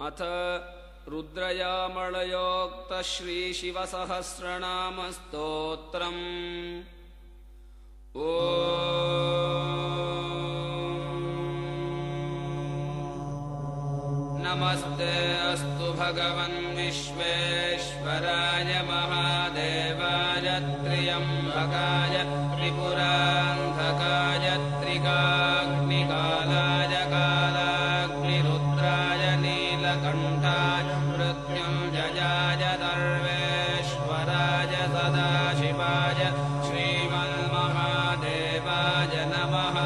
अथ रुद्रयामळयोक्त श्रीशिवसहस्रनामस्तोत्रम्। नमस्ते अस्तु भगवन् विश्वेश्वराय महादेवाय त्र्यम्बकाय त्रिपुरान्धकाय त्रिकाग्निकालाय कालाग्निरुद्राय नीलकण्ठाय मृत्युञ्जयाय सर्वेश्वराय सदाशिवाय श्रीमन्महादेवाय नमः।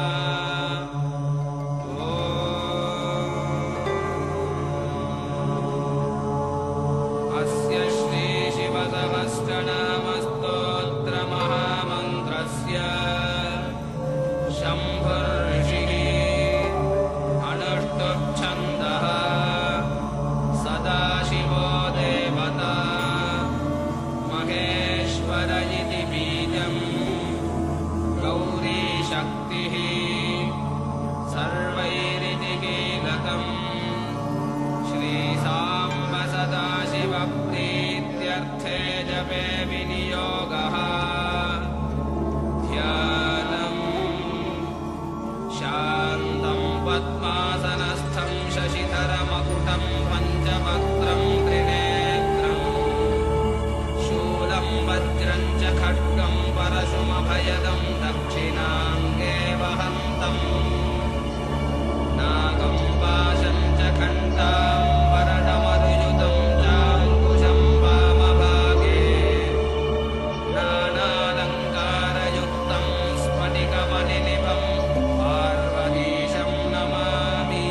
अस्य श्रीशिवसहस्रनामस्तोत्रमहामन्त्रस्य शम्भुर्षिः अनुष्टुप्छन्दः सदाशिवो देवता महेश्वर इति बीजम् गौरीशक्तिः सर्वैरिति कीलकम् श्रीसाम्ब सदाशिवप्रीत्यर्थे जपे विनियोगः। ध्यानम् शान्तं पद्मासनस्थं शशिधरमकुटं पञ्चवक्त्रं त्रिनेत्रम् शूलं वज्रं च खड्गं परशुमभयदं दक्षिणाङ्गे वहन्तम् नागं पाशं च घण्टां वरदमरुयुतं चाङ्कुशं वामभागे नानालङ्कारयुक्तं स्फटिकमणिनिभं पार्वतीशं नमामि।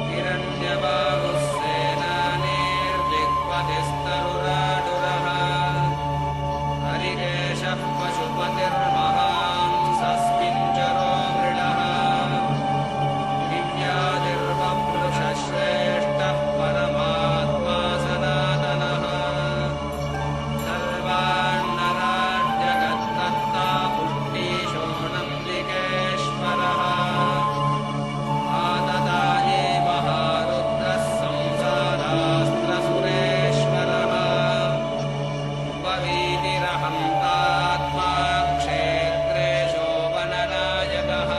हिरण्यबाहुः सेनानीर्दिक्पतिस्तरुराडुरः हरिकेशः पशुपतिर्महान् सस्मिञ्जरो मृडः दिव्यादिर्बभ्रुषः श्रेष्ठः परमात्मा सनातनः सर्वान्नराज्जगत्कर्ता पुष्टिशोऽनन्दिकेश्वरः आददाये महारुद्रः संसारास्त्रसुरेश्वरः उपवीतिरहन्तात्मा क्षेत्रेषु वननायकः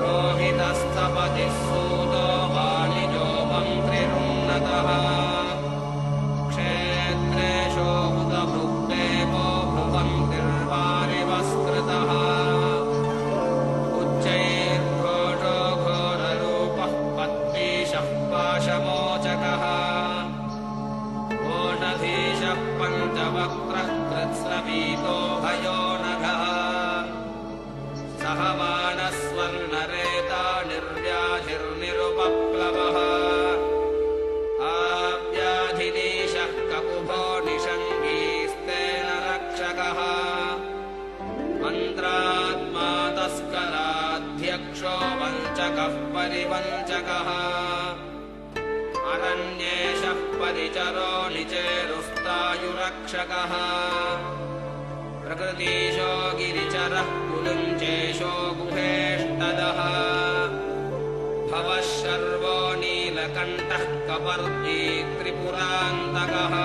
रोहितस्थपतिः सूतो वाणिजो मन्त्रिरुन्नतः क्षेत्रेषु उदभुक्तेवो भुवन्तिर्वारिवस्कृतः उच्चैर्घोषो घोररूपः पद्मीशः पाशमोचकः ओषधीशः पञ्चवक्त्रः कृत्स्नवीतो भयो नघः सहमानस्वर्णरेता निर्व्याधिर्निरुपप्लवः आव्याधिनीशः ककुभो निषङ्गीस्तेन रक्षकः मन्त्रात्मा तस्कराध्यक्षो वञ्चकः परिवञ्चकः अरण्येशः परिचरो निचेरुस्तायुरक्षकः प्रकृतीशो गिरिचरः कुलुञ्चेशो गुहेष्टदः भवः शर्वो नीलकण्ठः कपर्दी त्रिपुरान्तकः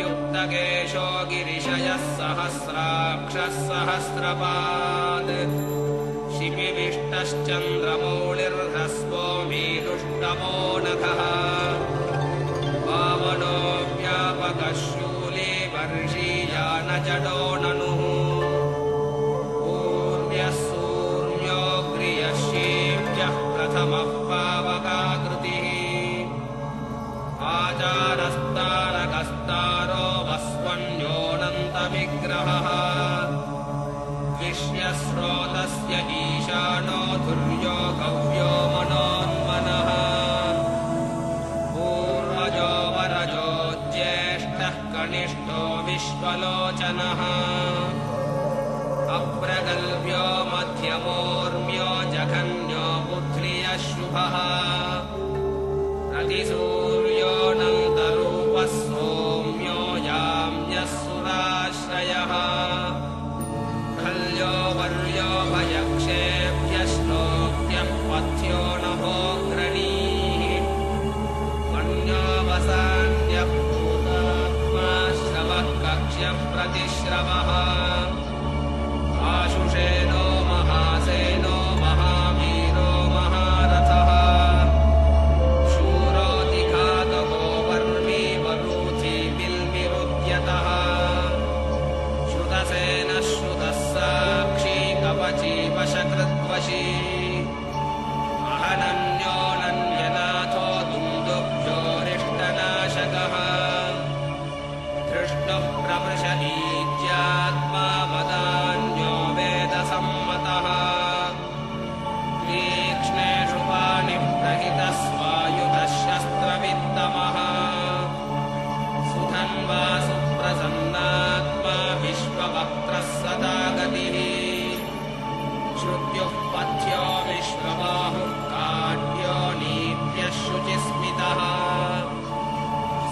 युक्तकेशो गिरिशयः सहस्राक्षः सहस्रपाद शिपिविष्टश्चन्द्रमौळिर्ह्रस्वो मीदुष्टमो नखः वामनो व्यापकः शूली वर्षीयानजडो ननुः ऊर्व्यः सूर्योऽग्र्यः शीव्यः प्रथमः पावकाकृतिः आचारस्तारकस्तारो वस्वन्योऽनन्तविग्रहः विश्यस्रोतस्य ईशानो धुर्यो गव्यो मनोन्मनः पूर्वजो वरजो ज्येष्ठः कनिष्ठो विश्वलोचनः अप्रगल्भ्यो मध्यमोर्म्यो जघन्यो बुद्ध्रियः शुभः प्रतिसूर्योऽनन्तरूपः सौम्यो याम्यः सुराश्रयः प्रतिश्रवः आशुषेनो महासेनो महावीरो महारथः शूरोऽतिघातको वर्मी वरूथी बिल्मिरुद्यतः श्रुतसेनः श्रुतः साक्षी कवची वशकृद्वशी अहनन्योऽनन्यनाथो दुन्दुभ्योरिष्टनाशकः धृष्टुः प्रमृशनीत्यात्मा वदान्यो वेदसम्मतः तीक्ष्णेषु पाणिप्रहितः स्वायुधः शस्त्रवित्तमः सुधन्वा सुप्रसन्नात्मा विश्ववक्त्रः सदा गतिः श्रुत्युः पथ्यो विश्वबाहुः काट्यो नीत्यः शुचिस्मितः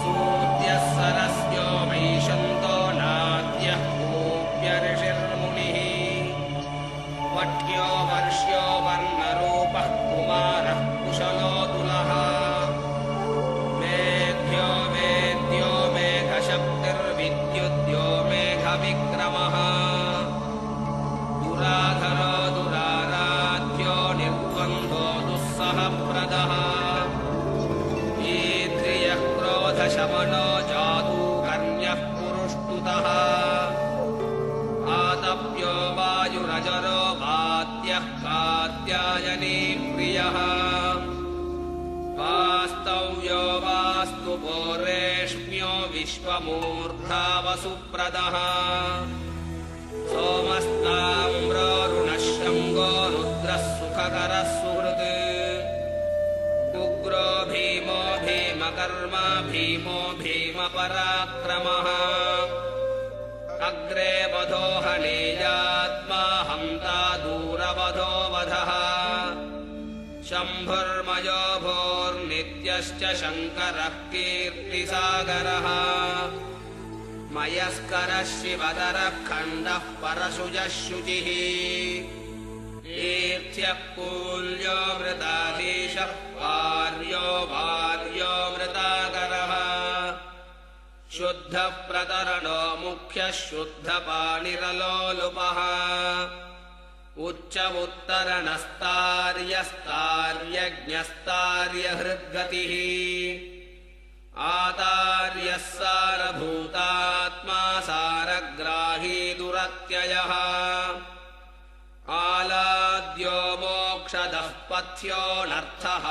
सूर्यः सरस्यो वैशन्तो नाद्यः कूप्य ऋषिर्मुनिः वट्यो वर्ष्यो वर्णरूपः कुमारः कुशलोऽतुलः मेघ्यो वेद्यो मेघशक्तिर्विद्युद्यो मेघविक्रमः दुराधरो दुराराध्यो निर्द्वन्द्वो दुःसहप्रदः ईद्रियः क्रोधशमनो जादूकर्ण्यः पुरुष्टुतः आतप्यो वायुरजरो वाद्यः कात्यायनी प्रियः वास्तव्यो वास्तु पौरेष्म्यो विश्वमूर्धा वसुप्रदः सोमस्ताम्रोरुणः शङ्गो रुद्रः सुखकरः सुहृत् उग्रो भीमो भीमकर्मा भीमो भीमपराक्रमः अग्रे वधो हनेयात्मा हन्ता दूरवधो वधः शम्भुर्मयो भोर्नित्यश्च शङ्करः कीर्तिसागरः मयस्करः शिवधरः खण्डः परशुजः शुचिः ईर्ष्यः कूल्यो मृताधीशः वार्यो मृताकरः शुद्धः प्रतरणो मुख्यः शुद्धपाणिरलोलुपः उच्च उत्तरणस्तार्यस्तार्यज्ञस्तार्यहृद्गतिः आतार्यः सारभूतात्मा सारग्राही दुरत्ययः आलाद्यो मोक्षदः पथ्यो नर्थः